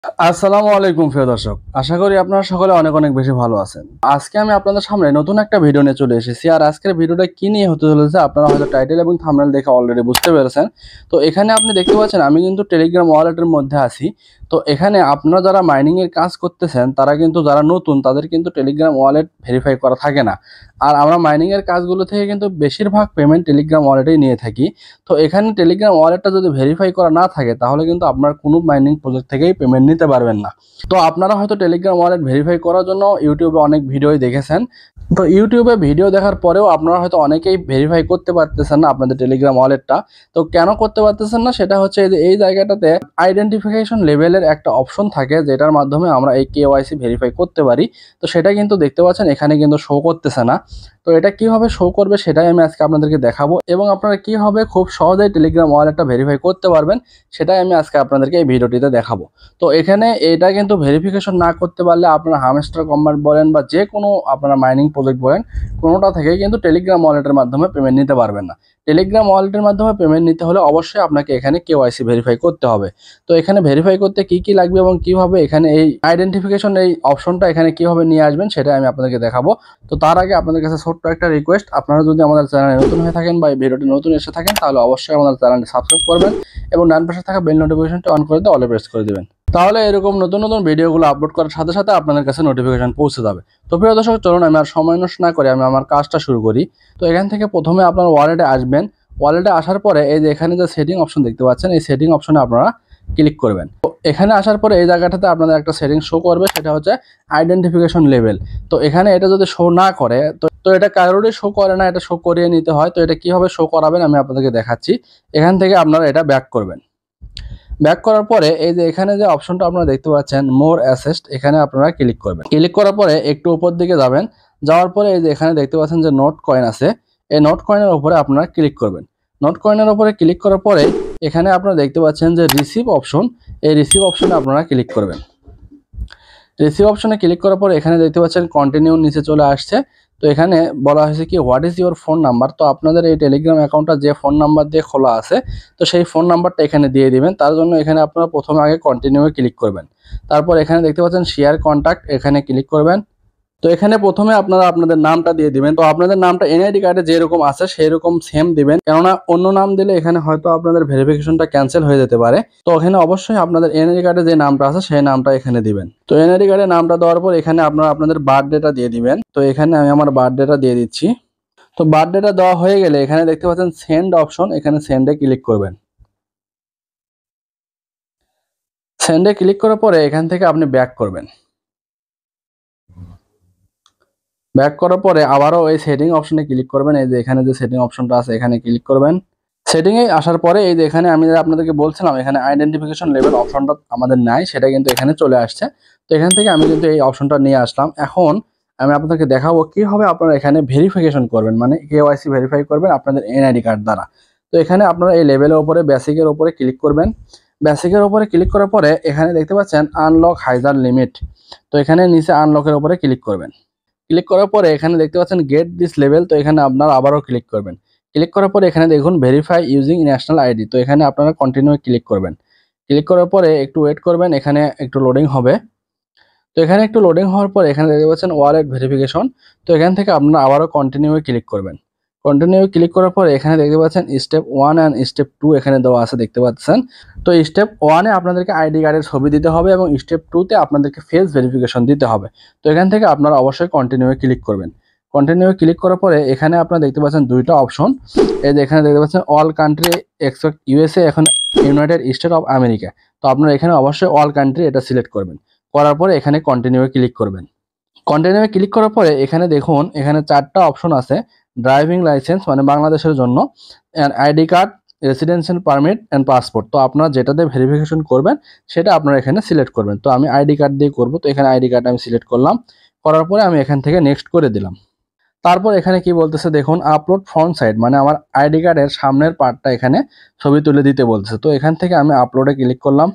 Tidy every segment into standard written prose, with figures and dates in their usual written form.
আসসালামু আলাইকুম প্রিয় দর্শক, আশা করি আপনারা সকলে অনেক অনেক বেশি ভালো আছেন। আজকে আমি আপনাদের সামনে নতুন একটা ভিডিও নিয়ে চলে এসেছি। আর আজকের ভিডিওটা কি নিয়ে হতে চলেছে আপনারা হয়তো টাইটেল এবং থাম্বনেল দেখে অলরেডি বুঝতে পেরেছেন। তো এখানে আপনি দেখতে পাচ্ছেন আমি কিন্তু টেলিগ্রাম ওয়ালেটের মধ্যে আছি। তো এখানে আপনারা যারা মাইনিং এর কাজ করতেছেন তারা কিন্তু যারা নতুন তাদের কিন্তু টেলিগ্রাম ওয়ালেট ভেরিফাই করা থাকে না। আর আমরা মাইনিং এর কাজগুলো থেকে কিন্তু বেশিরভাগ পেমেন্ট টেলিগ্রাম ওয়ালেটেই নিয়ে থাকি। তো এখানে টেলিগ্রাম ওয়ালেটটা যদি ভেরিফাই করা না থাকে তাহলে কিন্তু আপনার কোনো মাইনিং প্রজেক্ট থেকেই পেমেন্ট নিতে পারবেন না। তো আপনারা হয়তো টেলিগ্রাম ওয়ালেট ভেরিফাই করার জন্য ইউটিউবে অনেক ভিডিওই দেখেছেন। তো ইউটিউবে ভিডিও দেখার পরেও আপনারা হয়তো অনেকেই ভেরিফাই করতে পারতেছেন না আপনাদের টেলিগ্রাম ওয়ালেটটা। তো কেন করতে পারতেছেন না সেটা হচ্ছে যে এই জায়গাটাতে আইডেন্টিফিকেশন লেভেলের একটা অপশন থাকে যেটার মাধ্যমে আমরা এই কেওয়াইসি ভেরিফাই করতে পারি। তো সেটা কিন্তু দেখতে পাচ্ছেন এখানে কিন্তু শো করতেছে না। তো এটা কিভাবে শো করবে সেটাই আমি আজকে আপনাদেরকে দেখাবো এবং আপনারা কিভাবে খুব সহজেই টেলিগ্রাম ওয়ালেটটা ভেরিফাই করতে পারবেন সেটাই আমি আজকে আপনাদেরকে এই ভিডিওটিতে দেখাবো। তো এখানে এটা কিন্তু ভেরিফিকেশন না করতে পারলে আপনারা হামস্টার কম্বাট বলেন বা যে কোনো আপনারা মাইনিং প্রজেক্ট বলেন কোনোটা থেকেই কিন্তু টেলিগ্রাম ওয়ালেটের মাধ্যমে পেমেন্ট নিতে পারবেন না। টেলিগ্রাম ওয়ালেটের মাধ্যমে পেমেন্ট নিতে হলে অবশ্যই আপনাকে এখানে কেওয়াইসি ভেরিফাই করতে হবে। তো এখানে ভেরিফাই করতে কি কি লাগবে এবং কিভাবে এখানে এই আইডেন্টিফিকেশন এই অপশনটা এখানে কিভাবে নিয়ে আসবেন সেটা আমি আপনাদেরকে দেখাবো। তো তার আগে আপনাদের কাছে ছোট্ট একটা রিকোয়েস্ট, আপনারা যদি আমাদের চ্যানেলে নতুন হয়ে থাকেন বা এই ভিডিওটি নতুন এসে থাকেন তাহলে অবশ্যই আমাদের চ্যানেলটি সাবস্ক্রাইব করবেন এবং ডান পাশে থাকা বেল নোটিফিকেশনটি অন করে দিয়ে অলে প্রেস করে দিবেন। তাহলে এরকম নতুন নতুন ভিডিওগুলো আপলোড করার সাথে সাথে আপনাদের কাছে নোটিফিকেশন পৌঁছে যাবে। তো প্রিয় দর্শক চলুন আমি আর সময় নষ্ট না করে আমি আমার কাজটা শুরু করি। তো এখান থেকে প্রথমে আপনার ওয়ালেটে আসবেন। ওয়ালেটে আসার পরে এই যে এখানে যে সেটিং অপশন দেখতে পাচ্ছেন এই সেটিং অপশনে আপনারা ক্লিক করবেন। তো এখানে আসার পরে এই জায়গাটাতে আপনাদের একটা সেটিং শো করবে, সেটা হচ্ছে আইডেন্টিফিকেশন লেভেল। তো এখানে এটা যদি শো না করে তো এটা কারোরই শো করে না, এটা শো করিয়ে নিতে হয়। তো এটা কিভাবে শো করাবেন আমি আপনাদেরকে দেখাচ্ছি। এখান থেকে আপনারা এটা ব্যাক করবেন। ব্যাক করার পরে এই যে এখানে যে অপশনটা আপনারা দেখতে পাচ্ছেন মোর অ্যাসেস্ট, এখানে আপনারা ক্লিক করবেন। ক্লিক করার পরে একটু উপর দিকে যাবেন। যাওয়ার পরে এই যে এখানে দেখতে পাচ্ছেন যে নোট কয়েন আছে, এই নোট কয়েনের উপরে আপনারা ক্লিক করবেন। নোট কয়েনের উপরে ক্লিক করার পরে এখানে আপনারা দেখতে পাচ্ছেন যে রিসিভ অপশন, এই রিসিভ অপশনে আপনারা ক্লিক করবেন। রিসিভ অপশনে ক্লিক করার পর এখানে দেখতে পাচ্ছেন কন্টিনিউ নিচে চলে আসছে। তো এখানে বলা হয়েছে কি what is your phone number. তো আপনাদের এই টেলিগ্রাম অ্যাকাউন্টটা যে ফোন নাম্বার দিয়ে খোলা আছে তো সেই ফোন নাম্বারটা এখানে দিয়ে দিবেন। তার জন্য এখানে আপনারা প্রথমে আগে কন্টিনিউ ক্লিক করবেন। তারপর এখানে দেখতে পাচ্ছেন শেয়ার কন্ট্যাক্ট, এখানে ক্লিক করবেন। তো এখানে প্রথমে আপনারা আপনাদের নামটা দিয়ে দিবেন। তো আপনাদের নামটা এনআইডি কার্ডে যেরকম আছে সেই রকম সেম দিবেন, কেননা অন্য নাম দিলে এখানে হয়তো আপনাদের ভেরিফিকেশনটা ক্যান্সেল হয়ে যেতে পারে। তো এখানে অবশ্যই আপনাদের এনআইডি কার্ডে যে নামটা আছে সেই নামটা এখানে দিবেন। তো এনআইডি কার্ডে নামটা দেওয়ার পর এখানে আপনারা আপনাদের বার্থডেটা দিয়ে দিবেন। তো এখানে আমি আমার বার্থডেটা দিয়ে দিচ্ছি। তো বার্থডেটা দেওয়া হয়ে গেলে এখানে দেখতে পাচ্ছেন সেন্ড অপশন, এখানে সেন্ডে ক্লিক করবেন। সেন্ডে ক্লিক করার পরে এখান থেকে আপনি ব্যাক করবেন। ব্যাক করার পরে আবারও এই সেটিং অপশনে ক্লিক করবেন। এই যে এখানে যে সেটিং অপশনটা আছে এখানে ক্লিক করবেন। সেটিংয়ে আসার পরে এই যে এখানে আমি আপনাদেরকে বলছিলাম এখানে আইডেন্টিফিকেশন লেভেল অপশনটা আমাদের নাই, সেটা কিন্তু এখানে চলে আসছে। তো এখান থেকে আমি কিন্তু এই অপশনটা নিয়ে আসলাম। এখন আমি আপনাদেরকে দেখাবো কিভাবে আপনারা এখানে ভেরিফিকেশন করবেন, মানে কেওয়াইসি ভেরিফাই করবেন আপনাদের এনআইডি কার্ড দ্বারা। তো এখানে আপনারা এই লেভেলের উপরে বেসিকের উপরে ক্লিক করবেন। বেসিকের উপরে ক্লিক করার পরে এখানে দেখতে পাচ্ছেন আনলক হাইজার লিমিট। তো এখানে নিচে আনলকের উপরে ক্লিক করবেন। ক্লিক করার পরে এখানে দেখতে পাচ্ছেন গেট দিস লেভেল। তো এখানে আপনারা আবারও ক্লিক করবেন। ক্লিক করার পরে এখানে দেখুন ভেরিফাই ইউজিং ন্যাশনাল আইডি। তো এখানে আপনারা কন্টিনিউ ক্লিক করবেন। ক্লিক করার পরে একটু ওয়েট করবেন, এখানে একটু লোডিং হবে। তো এখানে একটু লোডিং হওয়ার পর এখানে দেখতে পাচ্ছেন ওয়ালেট ভেরিফিকেশন। তো এখান থেকে আপনারা আবারও কন্টিনিউ ক্লিক করবেন। কন্টিনিউ ক্লিক করার পরে এখানে দেখতে পাচ্ছেন স্টেপ 1 অ্যান্ড স্টেপ 2 এখানে দেওয়া আছে দেখতে পাচ্ছেন। তো স্টেপ 1 এ আপনাদেরকে আইডি কার্ডের ছবি দিতে হবে এবং স্টেপ 2 তে আপনাদেরকে ফেস ভেরিফিকেশন দিতে হবে। তো এখান থেকে আপনারা অবশ্যই কন্টিনিউ ক্লিক করবেন। কন্টিনিউ ক্লিক করার পরে এখানে আপনারা দেখতে পাচ্ছেন দুইটা অপশন। এই যে এখানে দেখতে পাচ্ছেন অল কান্ট্রি এক্সপেক্ট ইউএসএ, এখন ইউনাইটেড স্টেট অফ আমেরিকা। তো আপনারা এখানে অবশ্যই অল কান্ট্রি এটা সিলেক্ট করবেন। করার পরে এখানে কন্টিনিউ ক্লিক করবেন। কন্টিনিউ ক্লিক করার পরে এখানে দেখুন এখানে 4টা অপশন আছে। ড্রাইভিং লাইসেন্স মানে বাংলাদেশের জন্য, ID card, residential permit and passport. তো আপনারা যেটাতে ভেরিফিকেশন করবেন সেটা আপনারা এখানে সিলেক্ট করবেন। তো আমি আইডি কার্ড দিয়ে করব। তো এখানে আইডি কার্ড আমি সিলেক্ট করলাম। করার পরে আমি এখান থেকে নেক্সট করে দিলাম। তারপর এখানে কি বলতেছে দেখুন আপলোড ফ্রন্ট সাইড, মানে আমার আইডি কার্ডের সামনের পার্টটা এখানে ছবি তুলে দিতে বলতেছে। তো এখান থেকে আমি আপলোডে ক্লিক করলাম।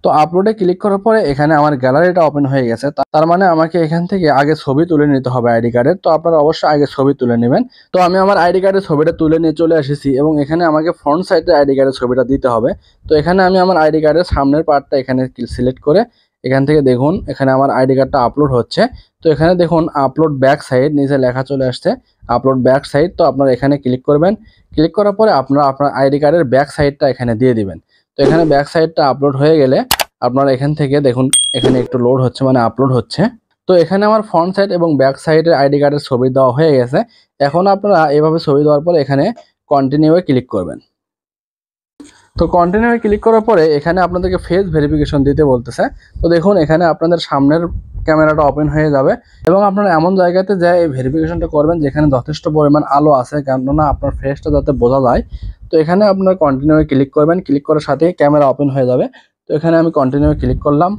তো আপলোডে ক্লিক করার পরে এখানে আমার গ্যালারিটা ওপেন হয়ে গেছে। তার মানে আমাকে এখান থেকে আগে ছবি তুলে নিতে হবে আইডি কার্ডের। তো আপনারা অবশ্যই আগে ছবি তুলে নেবেন। তো আমি আমার আইডি কার্ডের ছবিটা তুলে নিয়ে চলে এসেছি এবং এখানে আমাকে ফ্রন্ট সাইডে আইডি কার্ডের ছবিটা দিতে হবে। তো এখানে আমি আমার আইডি কার্ডের সামনের পার্টটা এখানে সিলেক্ট করে এখান থেকে দেখুন এখানে আমার আইডি কার্ডটা আপলোড হচ্ছে। তো এখানে দেখুন আপলোড ব্যাক সাইড নিচে লেখা চলে আসছে আপলোড ব্যাক সাইড। তো আপনারা এখানে ক্লিক করবেন। ক্লিক করার পরে আপনারা আপনার আইডি কার্ডের ব্যাক সাইডটা এখানে দিয়ে দিবেন। তো এখানে ব্যাক সাইডটা আপলোড হয়ে গেলে আপনারা এখান থেকে দেখুন এখানে একটু লোড হচ্ছে মানে আপলোড হচ্ছে। তো এখানে আমার ফ্রন্ট সাইড এবং ব্যাক সাইডের আইডি কার্ডের ছবি দেওয়া হয়ে গেছে। এখন আপনারা এভাবে ছবি দেওয়ার পর এখানে কন্টিনিউয়ে ক্লিক করবেন। তো কন্টিনিউয়ে ক্লিক করার পরে এখানে আপনাদেরকে ফেস ভেরিফিকেশন দিতে বলতেছে। তো দেখুন এখানে আপনাদের সামনের ক্যামেরাটা ওপেন হয়ে যাবে এবং আপনারা এমন জায়গাতে যে এই ভেরিফিকেশনটা করবেন যেখানে যথেষ্ট পরিমাণ আলো আছে, কেননা আপনার ফেসটা যাতে বোঝা যায়। তো এখানে আপনার কন্টিনিউয়ে ক্লিক করবেন। ক্লিক করার সাথে ক্যামেরা ওপেন হয়ে যাবে। তো এখানে আমি কন্টিনিউয়ে ক্লিক করলাম।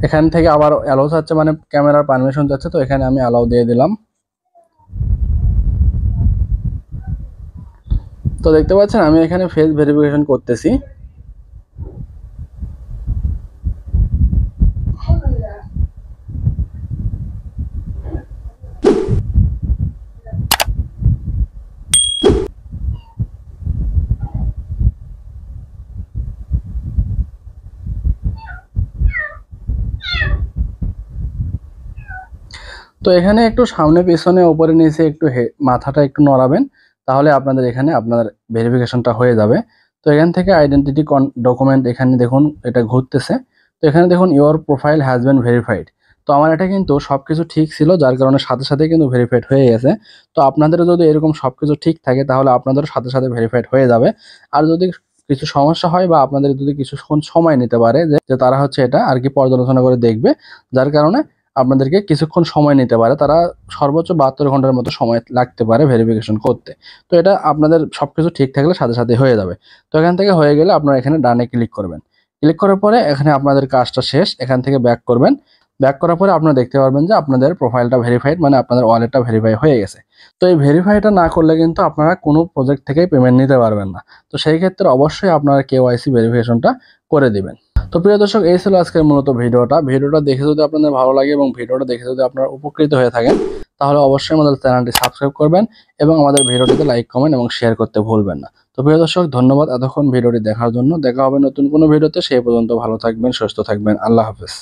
এখান থেকে আবার অ্যালাউ চাচ্ছে মানে ক্যামেরার পারমিশন যাচ্ছে। তো এখানে আমি অ্যালাউ দিয়ে দিলাম। তো দেখতে পাচ্ছেন আমি এখানে ফেস ভেরিফিকেশন করতেছি। তো এখানে একটু সামনে পেছনে উপরে নিচে একটু মাথাটা একটু নড়াবেন, তাহলে আপনাদের এখানে আপনার ভেরিফিকেশনটা হয়ে যাবে। তো এখান থেকে আইডেন্টিটি ডকুমেন্ট এখানে দেখুন এটা ঘুরতেছে। তো এখানে দেখুন your profile has been verified. তো আমার এটা কিন্তু সবকিছু ঠিক ছিল, যার কারণে সাথে সাথে কিন্তু ভেরিফাইড হয়ে গেছে। তো আপনাদেরও যদি এরকম সবকিছু ঠিক থাকে তাহলে আপনাদেরও সাথে সাথে ভেরিফাইড হয়ে যাবে। আর যদি কিছু সমস্যা হয় বা আপনাদের যদি কিছুক্ষণ সময় নিতে পারে যে তারা হচ্ছে এটা আর কি পর্যালোচনা করে দেখবে, যার কারণে আপনাদেরকে কিছুক্ষণ সময় নিতে পারে, তারা সর্বোচ্চ 72 ঘন্টার মতো সময় লাগতে পারে ভেরিফিকেশন করতে। তো এটা আপনাদের সবকিছু ঠিক থাকলে সাথে সাথে হয়ে যাবে। তো এখান থেকে হয়ে গেলে আপনারা এখানে ডানে ক্লিক করবেন। ক্লিক করার পরে এখানে আপনাদের কাজটা শেষ। এখান থেকে ব্যাক করবেন। ব্যাক করার পরে আপনারা দেখতে পারবেন যে আপনাদের প্রোফাইলটা ভেরিফাইড মানে আপনাদের ওয়ালেটটা ভেরিফাই হয়ে গেছে। তো এই ভেরিফাইটা না করলে কিন্তু আপনারা কোনো প্রজেক্ট থেকেই পেমেন্ট নিতে পারবেন না। তো সেই ক্ষেত্রে অবশ্যই আপনারা কেওয়াইসি ভেরিফিকেশনটা করে দিবেন। তো প্রিয় দর্শক, এই ছিল আজকের মূলত ভিডিওটা দেখে যদি আপনাদের ভালো লাগে এবং ভিডিওটা দেখে যদি আপনারা উপকৃত হয়ে থাকেন তাহলে অবশ্যই আমাদের চ্যানেলটি সাবস্ক্রাইব করবেন এবং আমাদের ভিডিওটিতে লাইক কমেন্ট এবং শেয়ার করতে ভুলবেন না। তো প্রিয় দর্শক, ধন্যবাদ এতক্ষণ ভিডিওটি দেখার জন্য। দেখা হবে নতুন কোনো ভিডিওতে। সেই পর্যন্ত ভালো থাকবেন, সুস্থ থাকবেন। আল্লাহ হাফেজ।